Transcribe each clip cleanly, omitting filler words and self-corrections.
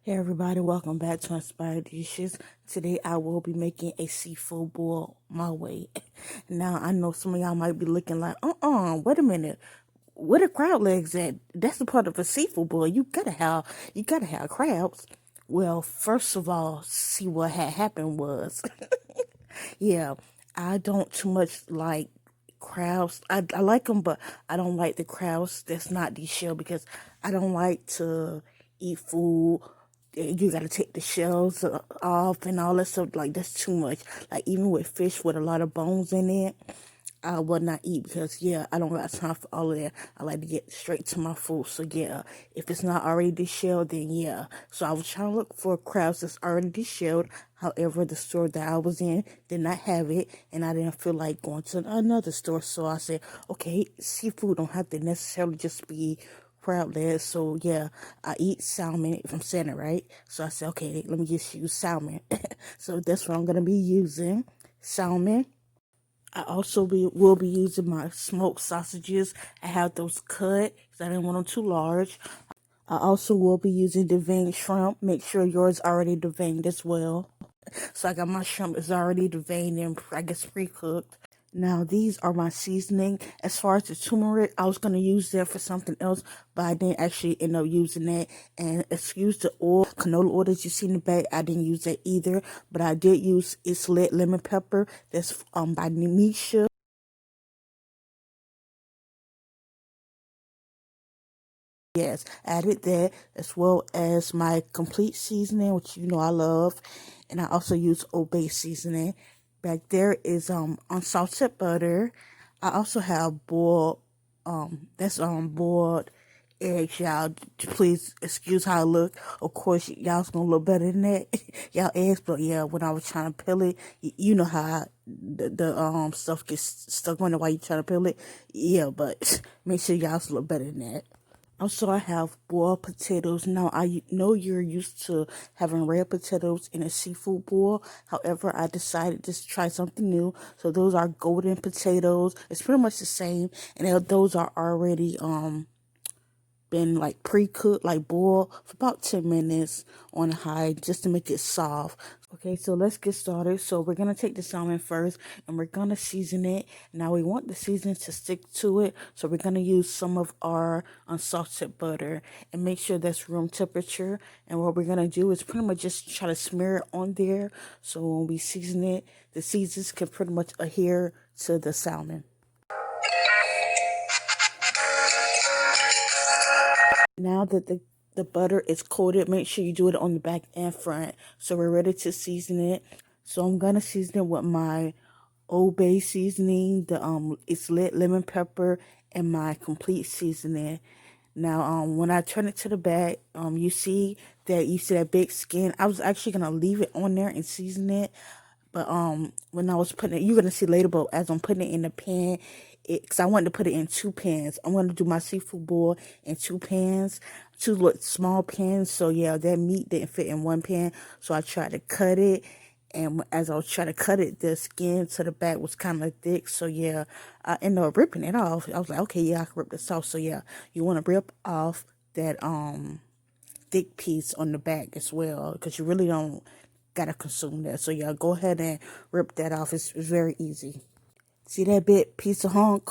Hey everybody, welcome back to Inspired Dishes. Today I will be making a seafood boil my way. Now I know some of y'all might be looking like, wait a minute, where the crab legs at? That's the part of a seafood boil. You gotta have crabs. Well, first of all, see what had happened was, yeah, I don't too much like crabs. I like them, but I don't like the crabs that's not deshelled because I don't like to eat food. You gotta take the shells off and all that stuff. Like that's too much. Like even with fish with a lot of bones in it, I will not eat because I don't got time for all of that. I like to get straight to my food. So if it's not already deshelled, then yeah. So I was trying to look for crabs that's already deshelled. However, the store that I was in did not have it, and I didn't feel like going to another store. So I said, okay, seafood don't have to necessarily just be crab legs. So I eat salmon if I'm saying it right. So I said, okay, let me just use salmon. So that's what I'm gonna be using, salmon. I also will be using my smoked sausages. I have those cut because I didn't want them too large. I also will be using deveined shrimp. Make sure yours already deveined as well. So I got my shrimp is already deveined and I guess pre-cooked. Now these are my seasoning. As far as the turmeric, I was gonna use that for something else, but I didn't actually end up using that. And excuse the oil, canola oil that you see in the bag, I didn't use that either. But I did use It's Lit lemon pepper. That's by Nisha. Yes, added that as well as my complete seasoning, which you know I love, and I also use Old Bay seasoning. Back there is unsalted butter. I also have boiled eggs, y'all. Please excuse how I look. Of course, y'all's gonna look better than that, y'all eggs. But yeah, when I was trying to peel it, you know how the stuff gets stuck on it while you trying to peel it. Yeah, but make sure y'all's look better than that. Also, I have boiled potatoes. Now, I know you're used to having red potatoes in a seafood boil. However, I decided to try something new. So those are golden potatoes. It's pretty much the same, and those are already been like pre-cooked, like boiled for about 10 minutes on high just to make it soft. Okay, so let's get started. So we're gonna take the salmon first and we're gonna season it. Now we want the seasoning to stick to it, so we're gonna use some of our unsalted butter and make sure that's room temperature. And what we're gonna do is pretty much just try to smear it on there, so when we season it, the seasons can pretty much adhere to the salmon. Now that the butter is coated, make sure you do it on the back and front. So we're ready to season it. So I'm gonna season it with my Old Bay seasoning, the It's Lit lemon pepper, and my complete seasoning. Now when I turn it to the back, you see that big skin. I was actually gonna leave it on there and season it, but when I was putting it, you're gonna see later. But as I'm putting it in the pan, because I wanted to put it in two pans. I wanted to do my seafood boil in two pans, small pans. So yeah, that meat didn't fit in one pan. So I tried to cut it, and as I was trying to cut it, the skin to the back was kind of thick. So yeah, I ended up ripping it off. I was like, okay, yeah, I can rip this off. So yeah, you want to rip off that thick piece on the back as well, because you really don't gotta consume that. So yeah, go ahead and rip that off. It's very easy. See that bit piece of hunk?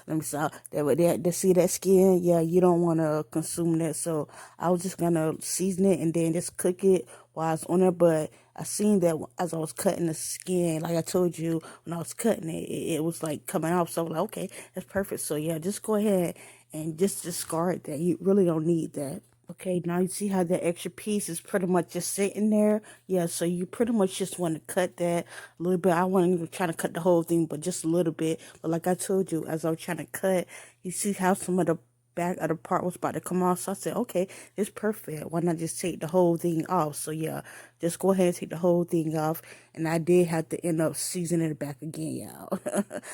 Let me stop. To see that skin, yeah, you don't want to consume that. So I was just gonna season it and then just cook it while I was on it. But I seen that as I was cutting the skin, like I told you, when I was cutting it, it was like coming off. So I was like, okay, that's perfect. So yeah, just go ahead and just discard that. You really don't need that. Okay, now you see how that extra piece is pretty much just sitting there. Yeah, so you pretty much just want to cut that a little bit. I wasn't even trying to cut the whole thing, but just a little bit. But like I told you, as I was trying to cut, you see how some of the back of the part was about to come off. So I said, okay, it's perfect. Why not just take the whole thing off? So yeah, just go ahead and take the whole thing off. And I did have to end up seasoning it back again, y'all.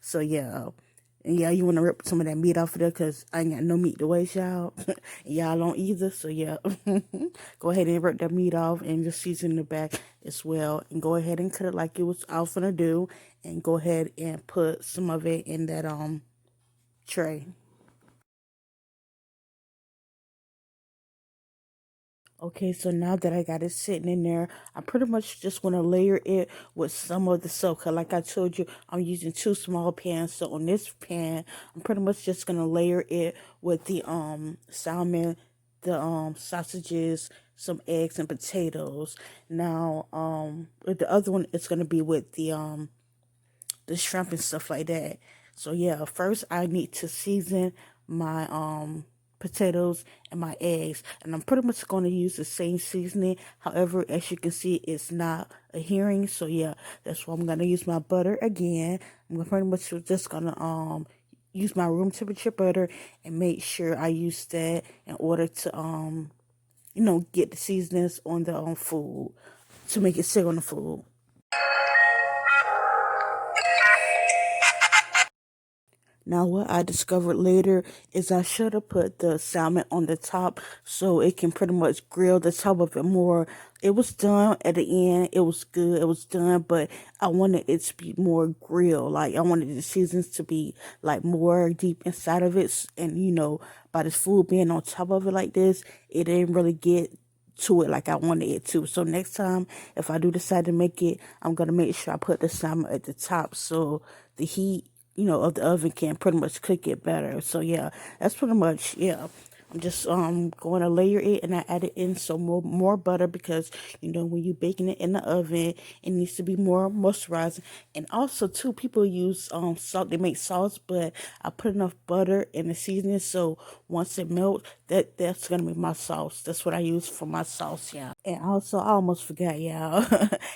So yeah. And yeah, you want to rip some of that meat off of there because I ain't got no meat to waste, y'all. And y'all don't either. So yeah, go ahead and rip that meat off and just season the back as well. And go ahead and cut it like it was I was gonna do. And go ahead and put some of it in that tray. Okay, so now that I got it sitting in there, I pretty much just want to layer it with some of the soap. 'Cause like I told you, I'm using two small pans. So on this pan, I'm pretty much just gonna layer it with the salmon, the sausages, some eggs and potatoes. Now with the other one, it's gonna be with the shrimp and stuff like that. So yeah, first I need to season my potatoes and my eggs, and I'm pretty much going to use the same seasoning. However, as you can see, it's not adhering. So yeah, that's why I'm gonna use my butter again. I'm pretty much just gonna use my room temperature butter and make sure I use that in order to get the seasonings on the food to make it sit on the food. Now, what I discovered later is I should have put the salmon on the top so it can pretty much grill the top of it more. It was done at the end. It was good. It was done, but I wanted it to be more grilled. Like, I wanted the seasons to be like more deep inside of it. And, by this food being on top of it like this, it didn't really get to it like I wanted it to. So next time, if I do decide to make it, I'm gonna make sure I put the salmon at the top so the heat, of the oven can pretty much cook it better. So yeah, that's pretty much yeah. I'm just going to layer it, and I added in some more butter because when you baking it in the oven, it needs to be more moisturizing. And also too, people use salt. They make sauce, but I put enough butter in the seasoning so once it melts, that's gonna be my sauce. That's what I use for my sauce, yeah. And also, I almost forgot, y'all.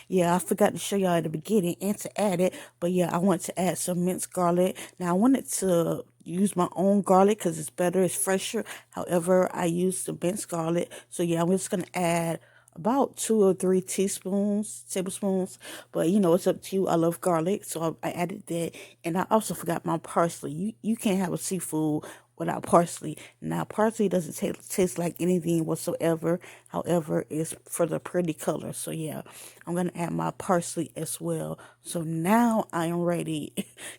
Yeah, I forgot to show y'all at the beginning and to add it. But yeah, I want to add some minced garlic. Now, I wanted to use my own garlic because it's better, it's fresher. However, I use the minced garlic. So yeah, I'm just going to add about 2 or 3 tablespoons. But it's up to you. I love garlic, so I added that. And I also forgot my parsley. You can't have a seafood without parsley. Now, parsley doesn't taste like anything whatsoever. However, it's for the pretty color. So yeah, I'm gonna add my parsley as well. So now I am ready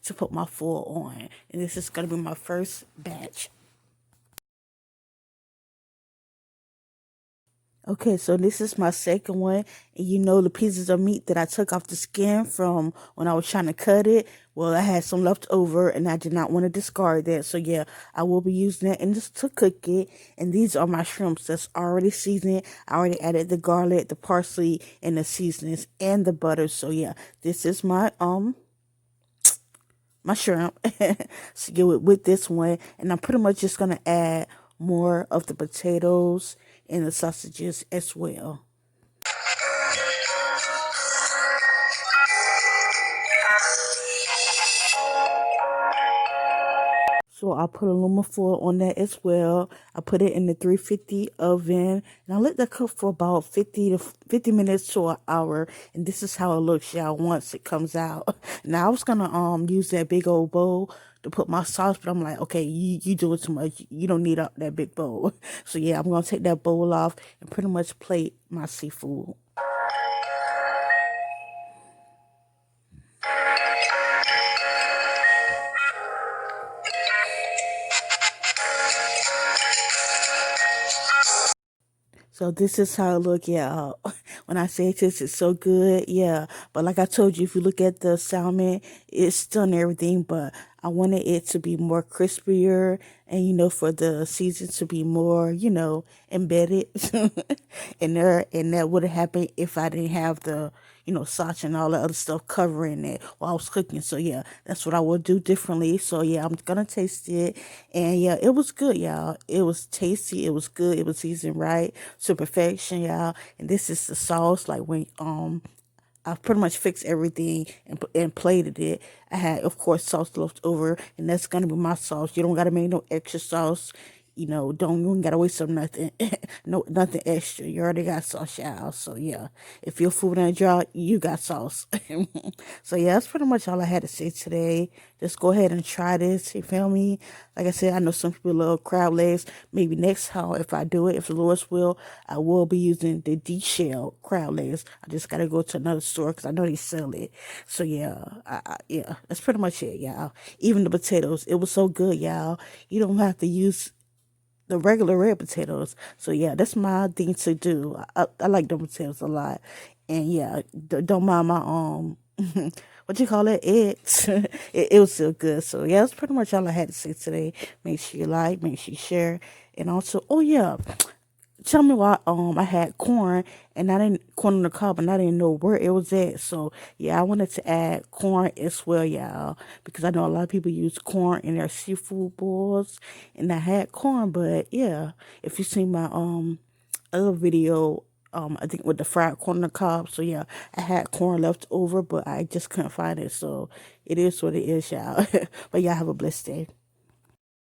to put my foil on, and this is gonna be my first batch. Okay, so this is my second one. And the pieces of meat that I took off the skin from when I was trying to cut it. Well, I had some left over and I did not want to discard that. So yeah, I will be using that and just to cook it. And these are my shrimps that's already seasoned. I already added the garlic, the parsley, and the seasonings and the butter. So yeah, this is my shrimp. So yeah, with this one, and I'm pretty much just gonna add more of the potatoes and the sausages as well. So I put aluminum foil on that as well. I put it in the 350 oven, and I let that cook for about 50 minutes to an hour. And this is how it looks, y'all, once it comes out. Now I was gonna use that big old bowl to put my sauce, but I'm like, okay, you do it too much. You don't need that big bowl. So yeah, I'm gonna take that bowl off and pretty much plate my seafood. So this is how it look, yeah. When I say this, it's so good, yeah. But like I told you, if you look at the salmon, it's done everything, but I wanted it to be more crispier and, for the season to be more, embedded in there. And that would have happened if I didn't have the, sauce and all the other stuff covering it while I was cooking. So yeah, that's what I would do differently. So yeah, I'm gonna taste it. And yeah, it was good, y'all. It was tasty. It was good. It was seasoned right to perfection, y'all. And this is the sauce. Like when I pretty much fixed everything and plated it. I had, of course, sauce left over, and that's gonna be my sauce. You don't gotta make no extra sauce. Don't you ain't gotta waste on nothing, no nothing extra. You already got sauce, y'all. So yeah, if your food ain't dry, you got sauce. So yeah, that's pretty much all I had to say today. Just go ahead and try this. You feel me? Like I said, I know some people love crab legs. Maybe next time, if I do it, if the Lord's will, I will be using the D-shell crab legs. I just gotta go to another store because I know they sell it. So yeah, yeah, that's pretty much it, y'all. Even the potatoes, it was so good, y'all. You don't have to use the regular red potatoes. So yeah, that's my thing to do. I like the potatoes a lot, and yeah, don't mind my what you call it, eggs. It was still good. So yeah, that's pretty much all I had to say today. Make sure you like, make sure you share, and also, oh yeah, tell me why I had corn and I didn't corn on the cob and I didn't know where it was at. So yeah, I wanted to add corn as well, y'all, because I know a lot of people use corn in their seafood bowls, and I had corn, but yeah, if you see my other video, I think with the fried corn on the cob. So yeah, I had corn left over, but I just couldn't find it. So it is what it is, y'all. But y'all have a blessed day.